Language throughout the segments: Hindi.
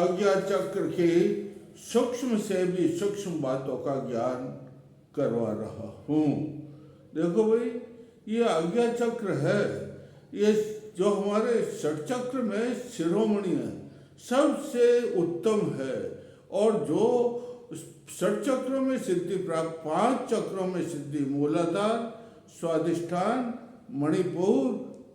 आज्ञा चक्र की सूक्ष्म से भी सूक्ष्म बातों का ज्ञान करवा रहा हूँ। देखो भाई, ये आज्ञा चक्र है, ये जो हमारे षटचक्र में शिरोमणि है, सबसे उत्तम है। और जो षटचक्रों में सिद्धि प्राप्त, 5 चक्रों में सिद्धि, मूलाधार, स्वाधिष्ठान, मणिपुर,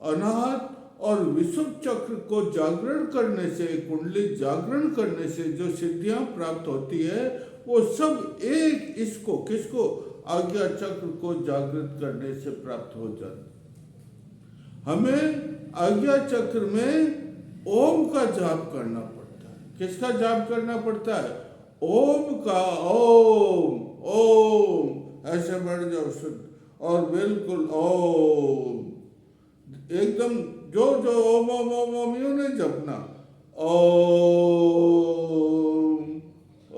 अनाहत और विशुद्ध चक्र को जागरण करने से, कुंडली जागरण करने से जो सिद्धियां प्राप्त होती है, वो सब एक इसको, किसको, आज्ञा चक्र को जागृत करने से प्राप्त हो जाती। हमें आज्ञा चक्र में ओम का जाप करना पड़ता है। किसका जाप करना पड़ता है? ओम का। ओम ओम ऐसे बढ़ जाओ शुद्ध, और बिल्कुल ओम, एकदम जो जो ओम ओम ओम ओम यूं नहीं जपना, ओम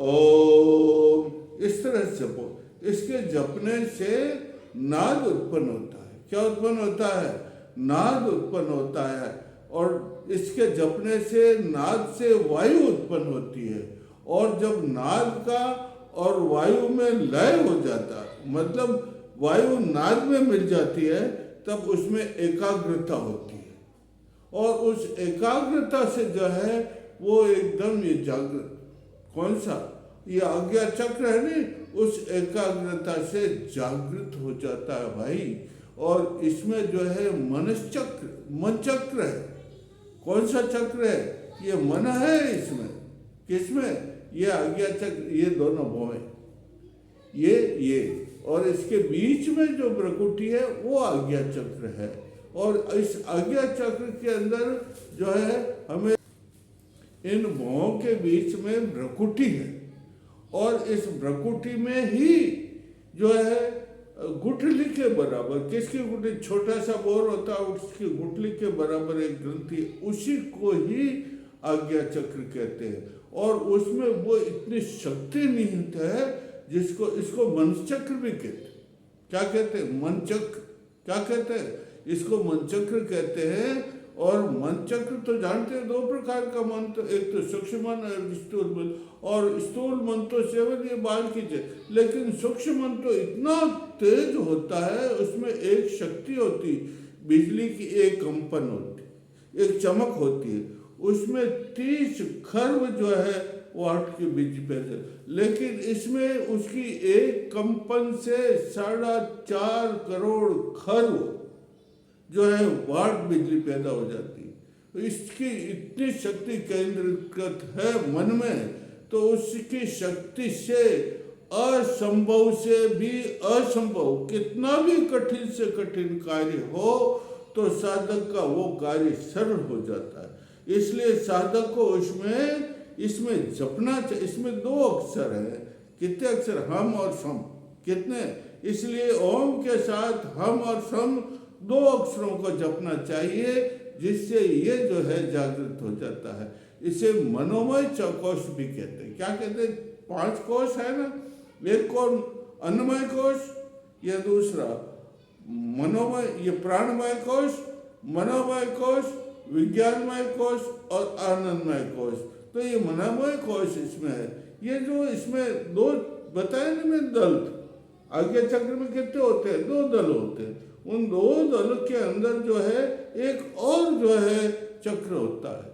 ओम इस तरह से जपो। इसके जपने से नाद उत्पन्न होता है। क्या उत्पन्न होता है? नाद उत्पन्न होता है। और इसके जपने से नाद से वायु उत्पन्न होती है। और जब नाद का और वायु में लय हो जाता है, मतलब वायु नाद में मिल जाती है, तब उसमें एकाग्रता होती है। और उस एकाग्रता से जो है वो एकदम ये जागृत, कौन सा, ये आज्ञा चक्र है नहीं, उस एकाग्रता से जागृत हो जाता है भाई। और इसमें जो है मनश्चक्र, मन चक्र है। कौन सा चक्र है? ये मन है इसमें। किसमें? ये आज्ञा चक्र, ये दोनों भौएं, ये और इसके बीच में जो प्रकृति है वो आज्ञा चक्र है। और इस आज्ञा चक्र के अंदर जो है हमें इन भौं के बीच में भ्रकुटी है। और इस भ्रकुटी में ही जो है गुठली के बराबर, किसकी गुठली, छोटा सा बोर होता है, उसकी गुठली के बराबर एक ग्रंथि, उसी को ही आज्ञा चक्र कहते हैं। और उसमें वो इतनी शक्ति निहित है जिसको, इसको मनचक्र भी कहते हैं। क्या कहते हैं? मनचक्र। क्या कहते हैं? इसको मनचक्र कहते हैं। और मनचक्र तो जानते हैं, 2 प्रकार का मन, तो एक तो सूक्ष्म मन और स्थूल मन। और स्थूल मन तो सेवन ये बाल कीजिए, लेकिन सूक्ष्म मन तो इतना तेज होता है, उसमें एक शक्ति होती, बिजली की एक कंपन होती, एक चमक होती है, उसमें 30 खर्व जो है वाट के बिजली पैदा, लेकिन इसमें उसकी एक कंपन से 4.5 करोड़ खर्व जो है वाट बिजली पैदा हो जाती है। तो इसकी इतनी शक्ति केंद्रीकृत है मन में, तो उसकी शक्ति से असंभव से भी असंभव, कितना भी कठिन से कठिन कार्य हो, तो साधक का वो कार्य सरल हो जाता है। इसलिए साधक को इसमें जपना चाहिए। इसमें 2 अक्षर है। कितने अक्षर? हम और सम। कितने? इसलिए ओम के साथ हम और सम 2 अक्षरों को जपना चाहिए, जिससे ये जो है जागृत हो जाता है। इसे मनोमय कोश भी कहते हैं। क्या कहते हैं? 5 कोश है ना, एक को अन्नमय कोश, ये दूसरा मनोमय, ये प्राणमय कोश, मनोमय कोश, विज्ञानमय कोश और आनंदमय कोश। तो ये मनोमय कोश इसमें है। ये जो इसमें 2 बताए ना मैं, दल, आज्ञा चक्र में कितने होते हैं? 2 दल होते हैं। उन 2 दल के अंदर जो है एक और जो है चक्र होता है।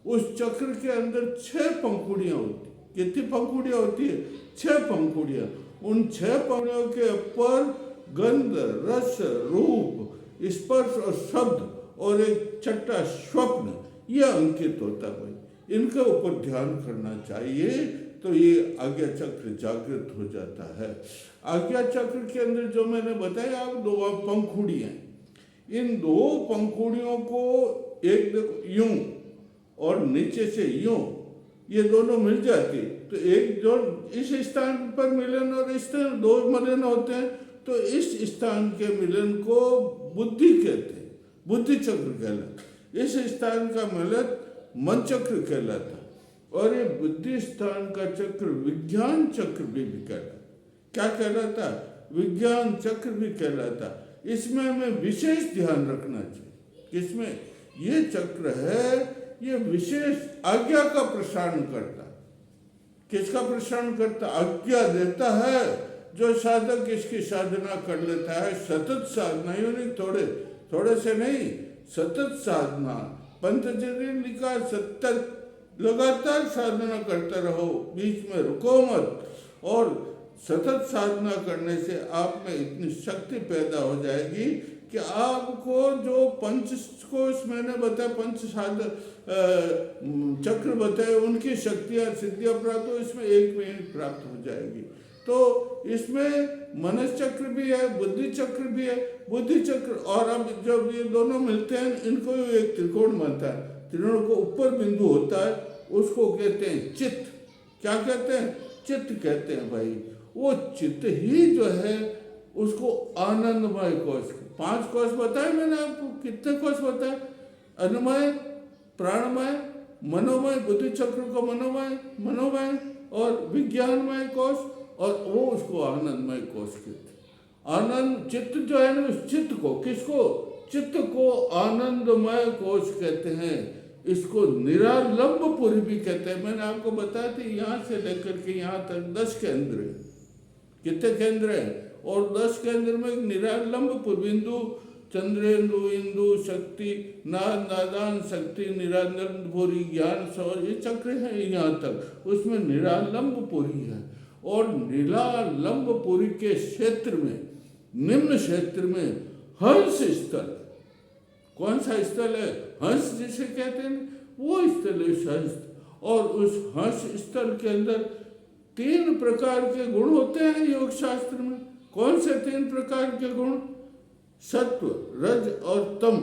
उस चक्र के अंदर 6 पंखुड़ियां होती। कितनी पंखुड़ियां होती है? 6 पंखुड़ियां। उन 6 पंखुड़ियों के ऊपर गंध, रस, रूप, स्पर्श और शब्द और एक छठा स्वप्न, ये अंकित होता है भाई। इनके ऊपर ध्यान करना चाहिए, तो ये आज्ञा चक्र जागृत हो जाता है। आज्ञा चक्र के अंदर जो मैंने बताया, आप 2 पंखुड़ियां, इन 2 पंखुड़ियों को एक देखो यूं और नीचे से यूं, ये दोनों मिल जाती, तो एक जो इस स्थान पर मिलन और इस तरह 2 मिलन होते हैं, तो इस स्थान के मिलन को बुद्धि कहते हैं, बुद्धि चक्र कहलाता। इस स्थान का मिलन मन चक्र कहलाता। और ये बुद्धि स्थान का चक्र विज्ञान चक्र भी कहलाता। क्या कहलाता? विज्ञान चक्र भी कहलाता। इसमें हमें विशेष ध्यान रखना चाहिए। किसमें? ये चक्र है, ये विशेष आज्ञा का प्रसारण करता है। किसका प्रसारण करता? आज्ञा देता है। जो साधक इसकी साधना कर लेता है, सतत साधना, यूं नहीं थोड़े थोड़े से नहीं, सतत साधना। पंतजलि ने लिखा सतत लगातार साधना करते रहो, बीच में रुको मत। और सतत साधना करने से आप में इतनी शक्ति पैदा हो जाएगी कि आपको जो पंच कोश मैंने बताया, पंच चक्र बताए, उनकी शक्तियाँ सिद्धियाँ प्राप्त हो, इसमें एक में एक प्राप्त हो जाएगी। तो इसमें मनस चक्र भी है, बुद्धि चक्र भी है। बुद्धि चक्र और अब जब ये दोनों मिलते हैं, इनको एक त्रिकोण बनता है। त्रिकोण को ऊपर बिंदु होता है, उसको कहते हैं चित्त। क्या कहते हैं? चित्त कहते हैं भाई। वो चित्त ही जो है उसको आनंदमय कोश, 5 कोश बताए मैंने आपको। कितने कोश बताए? अन्नमय, प्राणमय, मनोमय, बुद्धि चक्र को मनोमय और विज्ञानमय कोश, और वो उसको आनंदमय कोश कहते हैं। आनंद चित्त जो है ना, उस चित्त को, किसको? चित्त को आनंदमय कोश कहते हैं। इसको निरालंबपुरी भी कहते हैं। मैंने आपको बताया था, यहाँ से लेकर के यहाँ तक 10 केंद्र है। कितने केंद्र हैं? और 10 केंद्र में निरालंबपुर बिंदु, चंद्रेंदु, इंदु, शक्ति, नादान शक्ति, निरालंबपुरी, ज्ञान, सौर, ये चक्र है यहाँ तक। उसमें निरालंबपुरी है। और निरालंबपुरी के क्षेत्र में, निम्न क्षेत्र में हंस स्थल। कौन सा स्थल है? हंस जिसे कहते हैं, वो स्थल है हंस। और उस हंस स्थल के अंदर 3 प्रकार के गुण होते हैं योग शास्त्र में। कौन से 3 प्रकार के गुण? सत्व, रज और तम।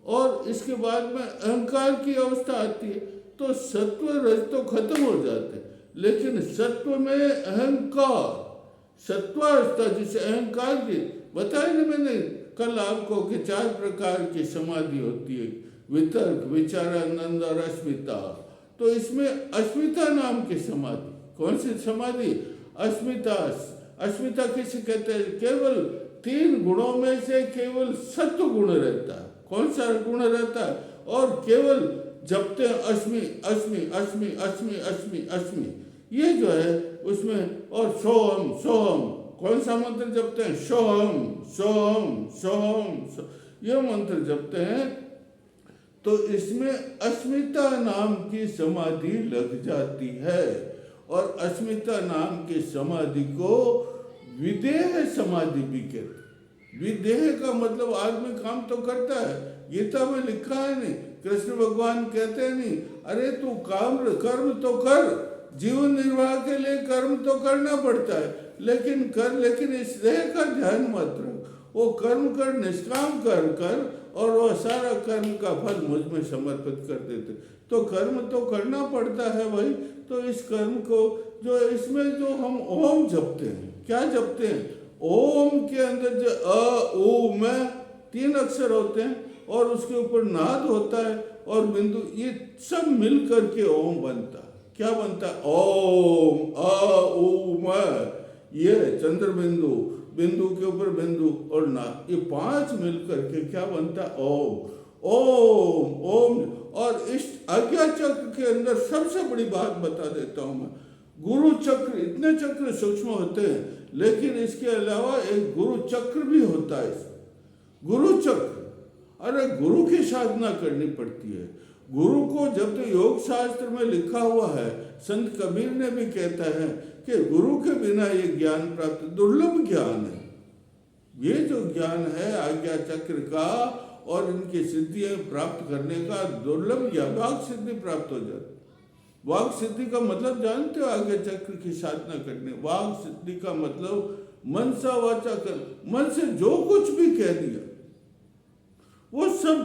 और इसके बाद में अहंकार की अवस्था आती है। तो सत्व रज तो खत्म हो जाते हैं, लेकिन सत्व में अहंकार, सत्वावस्था जिसे अहंकार की बताया ना मैंने कल आपको कि 4 प्रकार की समाधि होती है, वितर्क, विचारानंद और अस्मिता। तो इसमें अस्मिता नाम की समाधि, कौन सी समाधि? अस्मिता। अस्मिता किसे कहते हैं? केवल 3 गुणों में से केवल सत्व गुण रहता है। कौन सा गुण रहता है? और केवल जपते हैं अस्मि अस्मि अस्मि अस्मि अस्मि अस्मि, ये जो है उसमें। और सोहम सोहम, कौन सा मंत्र जपते हैं? सोहम सोहम सोहम, ये मंत्र जपते हैं। तो इसमें अस्मिता नाम की समाधि लग जाती है। और अस्मिता नाम की समाधि को विदेह समाधि भी कहते हैं। विदेह का मतलब आदमी काम तो करता है, गीता में लिखा है नहीं, कृष्ण भगवान कहते हैं नहीं, अरे तू कर्म तो कर, जीवन निर्वाह के लिए कर्म तो करना पड़ता है, लेकिन इस देह का ध्यान मत रख। वो कर्म कर, निष्काम कर और वो सारा कर्म का फल मुझ में समर्पित कर देते। तो कर्म तो करना पड़ता है भाई। तो इस कर्म को जो इसमें जो हम ओम जपते हैं, क्या जपते हैं? ओम के अंदर जो अ उ में 3 अक्षर होते हैं और उसके ऊपर नाद होता है और बिंदु, ये सब मिल करके ओम बनता है। क्या बनता है? ओम अ उ म, ये चंद्र बिंदु, बिंदु के ऊपर बिंदु और नाद, ये 5 मिल करके क्या बनता है? ओम ओम ओम। और इस आज्ञा चक्र के अंदर सबसे बड़ी बात बता देता हूं मैं, गुरु चक्र। इतने चक्र सूक्ष्म होते हैं, लेकिन इसके अलावा एक गुरु चक्र भी होता है। गुरु चक्र, अरे गुरु की साधना करनी पड़ती है। गुरु को जब तो योग शास्त्र में लिखा हुआ है, संत कबीर ने भी कहता है कि गुरु के बिना ये ज्ञान प्राप्त दुर्लभ ज्ञान है। ये जो ज्ञान है आज्ञा चक्र का और इनकी सिद्धियां प्राप्त करने का दुर्लभ ज्ञान, वाक सिद्धि प्राप्त हो जाती। वाक सिद्धि का मतलब जानते हो? आज्ञा चक्र की साधना करने। वाक सिद्धि का मतलब मन सा वाचा कर, मन से जो कुछ भी कह दिया वो सब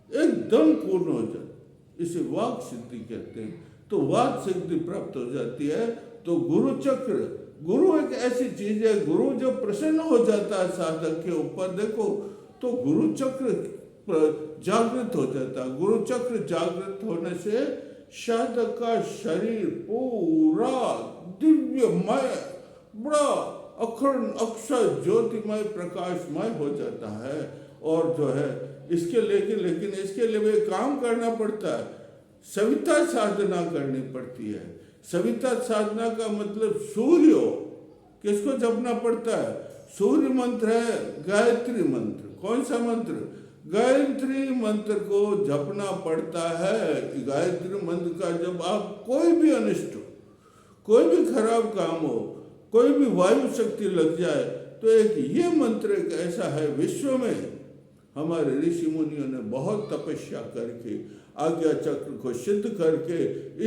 एकदम पूर्ण हो जाता, इसे वाक सिद्धि कहते हैं। तो वाक सिद्धि प्राप्त हो जाती है। तो गुरु चक्र, गुरु एक ऐसी चीज है, गुरु जब प्रसन्न हो जाता है साधक के ऊपर, देखो तो गुरु चक्र जागृत हो जाता है। गुरु चक्र जागृत होने से साधक का शरीर पूरा दिव्यमय, बड़ा अखंड अक्षर ज्योतिमय प्रकाशमय हो जाता है। और जो है इसके लेकिन इसके लिए भी काम करना पड़ता है। सविता साधना करनी पड़ती है। सविता साधना का मतलब सूर्य हो, किसको जपना पड़ता है? सूर्य मंत्र है गायत्री मंत्र। कौन सा मंत्र? गायत्री मंत्र को जपना पड़ता है। गायत्री मंत्र का जब आप कोई भी अनिष्ट हो, कोई भी खराब काम हो, कोई भी वायु शक्ति लग जाए, तो एक ये मंत्र एक ऐसा है, विश्व में हमारे ऋषि मुनियों ने बहुत तपस्या करके आज्ञा चक्र को सिद्ध करके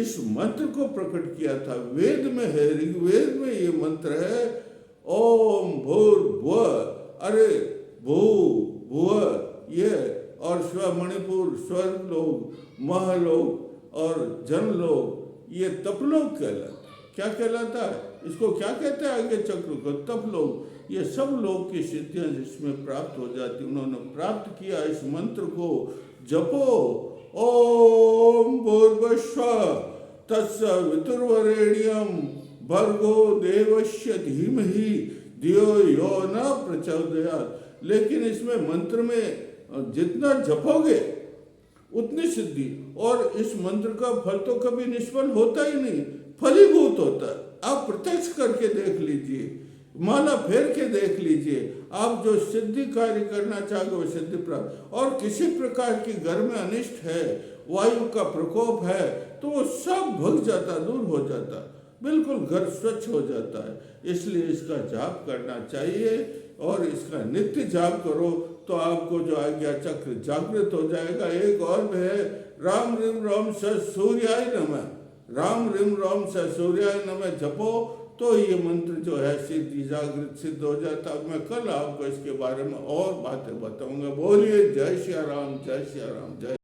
इस मंत्र को प्रकट किया था। वेद में है, ऋग्वेद में ये मंत्र है, ओम भूर्भुवः, अरे भू भुव ये, और स्व मणिपुर, स्वर्ग लोग, महलोक और जनलोक, ये तपलोक कहलाता। क्या कहलाता है? इसको क्या कहते हैं? आगे चक्र को तपलोक। ये सब लोग की सिद्धियां जिसमें प्राप्त हो जाती, उन्होंने प्राप्त किया। इस मंत्र को जपो, ओम भूर्भुवः तत्सवितुर्वरेण्यं भर्गो देवस्य धीमहि धियो यो न प्रचोदयात्। लेकिन इसमें मंत्र में जितना जपोगे उतनी सिद्धि, और इस मंत्र का फल तो कभी निष्फल होता ही नहीं, फलीभूत होता है। आप प्रत्यक्ष करके देख लीजिए, माला फेर के देख लीजिए, आप जो सिद्धि कार्य करना चाहोगे वो सिद्धि प्राप्त। और किसी प्रकार की घर में अनिष्ट है, वायु का प्रकोप है, तो वो सब भग जाता, दूर हो जाता, बिल्कुल घर स्वच्छ हो जाता है। इसलिए इसका जाप करना चाहिए, और इसका नित्य जाप करो तो आपको जो आज्ञा चक्र जागृत हो जाएगा। एक और भी है, राम ह्रीं रोम स सूर्याय नमः, राम ह्रीं रोम स सूर्याय नमः जपो तो ये मंत्र जो है सिद्धि जागृत सिद्ध हो जाता। मैं कल आपको इसके बारे में और बातें बताऊंगा। बोलिए जय श्री राम, जय श्री राम, जय।